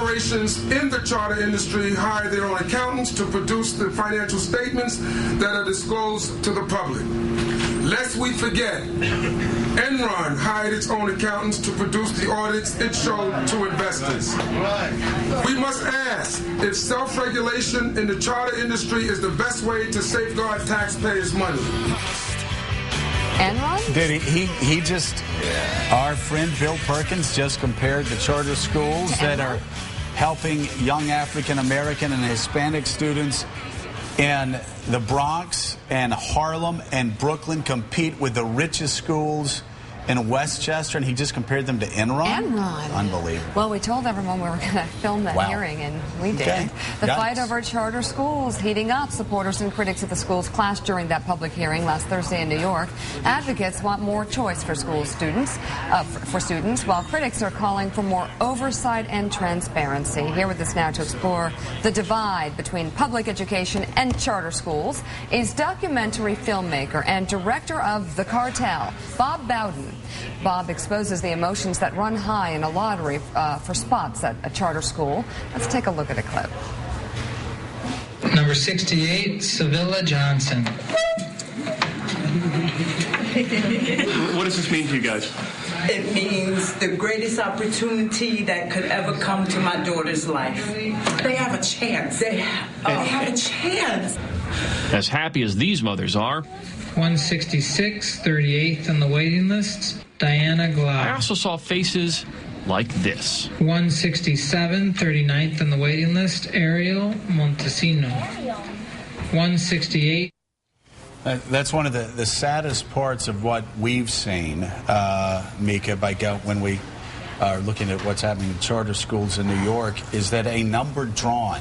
corporations in the charter industry hire their own accountants to produce the financial statements that are disclosed to the public. Lest we forget, Enron hired its own accountants to produce the audits it showed to investors. We must ask if self-regulation in the charter industry is the best way to safeguard taxpayers' money. Enron? Did he just, our friend Bill Perkins just compared the charter schools that are helping young African American and Hispanic students in the Bronx and Harlem and Brooklyn compete with the richest schools in Westchester, and he just compared them to Enron? Enron. Unbelievable. Well, we told everyone we were going to film that hearing, and we did. Okay. The fight over charter schools heating up. Supporters and critics of the schools clashed during that public hearing last Thursday in New York. Advocates want more choice for school students, while critics are calling for more oversight and transparency. Here with us now to explore the divide between public education and charter schools is documentary filmmaker and director of The Cartel, Bob Bowdon. Bob exposes the emotions that run high in a lottery for spots at a charter school. Let's take a look at a clip. Number 68, Sevilla Johnson. What does this mean to you guys? It means the greatest opportunity that could ever come to my daughter's life. They have a chance. They have a chance. As happy as these mothers are, 166, 38th on the waiting list, Diana I Glau. also saw faces like this. 167, 39th on the waiting list, Ariel Montesino. 168. That's one of the saddest parts of what we've seen, Mika, when we are looking at what's happening in charter schools in New York, is that a number drawn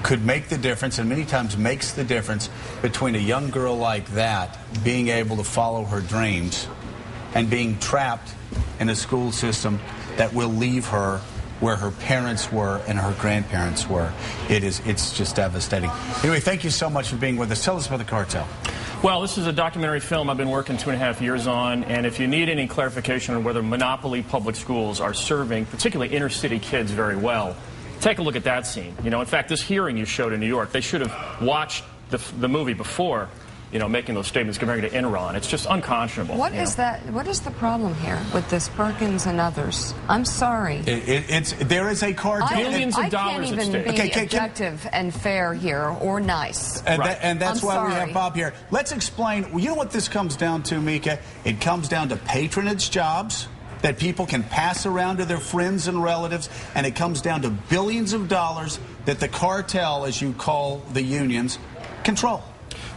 could make the difference, and many times makes the difference, between a young girl like that being able to follow her dreams and being trapped in a school system that will leave her where her parents were and her grandparents were. It's just devastating. Anyway, thank you so much for being with us. Tell us about The Cartel. Well, this is a documentary film I've been working 2.5 years on, and if you need any clarification on whether monopoly public schools are serving particularly inner city kids very well, take a look at that scene. You know, in fact, this hearing you showed in New York, they should have watched the movie before, you know, making those statements comparing to Enron. It's just unconscionable. What is that? What is the problem here with this Perkins and others? I'm sorry. There is a cartel. Millions of dollars at stake. I can't even be objective and fair here, or nice. And that's why we sorry. have Bob here. Let's explain. You know what this comes down to, Mika? It comes down to patronage jobs that people can pass around to their friends and relatives, and it comes down to billions of dollars that the cartel, as you call the unions, control.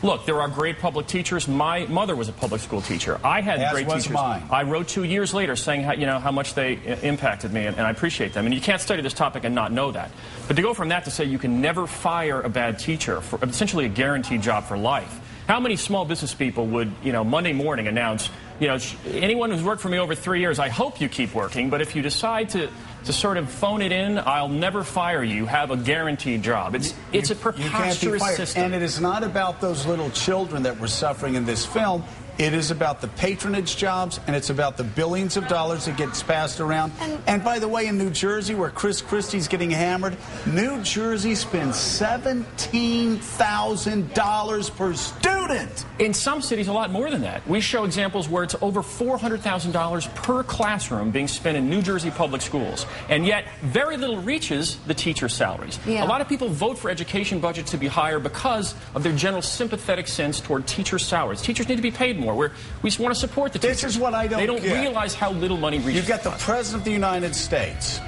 Look, there are great public teachers. My mother was a public school teacher. I had great teachers. Mine. I wrote 2 years later saying how much they impacted me, and I appreciate them. And you can't study this topic and not know that. But to go from that to say you can never fire a bad teacher for essentially a guaranteed job for life. How many small business people would, Monday morning announce, anyone who's worked for me over 3 years, I hope you keep working, but if you decide to sort of phone it in, I'll never fire you, have a guaranteed job. It's a preposterous system. And it is not about those little children that were suffering in this film. It is about the patronage jobs, and it's about the billions of dollars that gets passed around. And by the way, in New Jersey, where Chris Christie's getting hammered, New Jersey spends $17,000 per student. In some cities, a lot more than that. We show examples where it's over $400,000 per classroom being spent in New Jersey public schools. And yet, very little reaches the teacher salaries. Yeah. A lot of people vote for education budgets to be higher because of their general sympathetic sense toward teacher salaries. Teachers need to be paid more. We want to support the teachers. This is what I don't get. They don't realize how little money reaches. You've got the President of the United States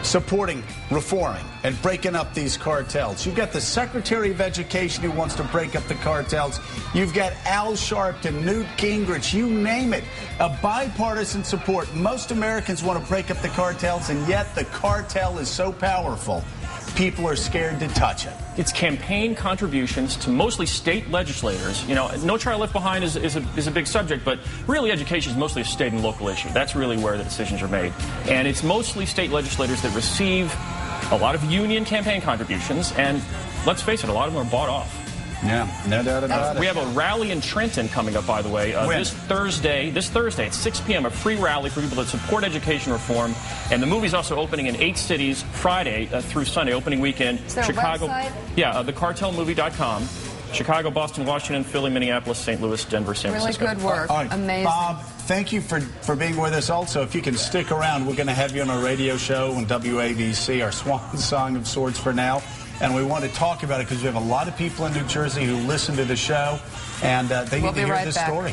supporting reforming and breaking up these cartels. You've got the Secretary of Education who wants to break up the cartels. You've got Al Sharpton, Newt Gingrich, you name it. A bipartisan support. Most Americans want to break up the cartels, and yet the cartel is so powerful, people are scared to touch it. It's campaign contributions to mostly state legislators. No Child Left Behind is a big subject, but really education is mostly a state and local issue. That's really where the decisions are made. And it's mostly state legislators that receive a lot of union campaign contributions, and let's face it, a lot of them are bought off. Yeah, no doubt about it. We have a rally in Trenton coming up, by the way. This Thursday at 6 p.m., a free rally for people that support education reform. And the movie's also opening in 8 cities Friday through Sunday, opening weekend. Is there Chicago, a website? Yeah, thecartelmovie.com. Chicago, Boston, Washington, Philly, Minneapolis, St. Louis, Denver, San Francisco. Really good work. All right. Amazing. Bob, thank you for being with us. Also, if you can stick around, we're going to have you on our radio show on WABC, our swan song of sorts for now. And we want to talk about it because we have a lot of people in New Jersey who listen to the show, and they need to hear this story.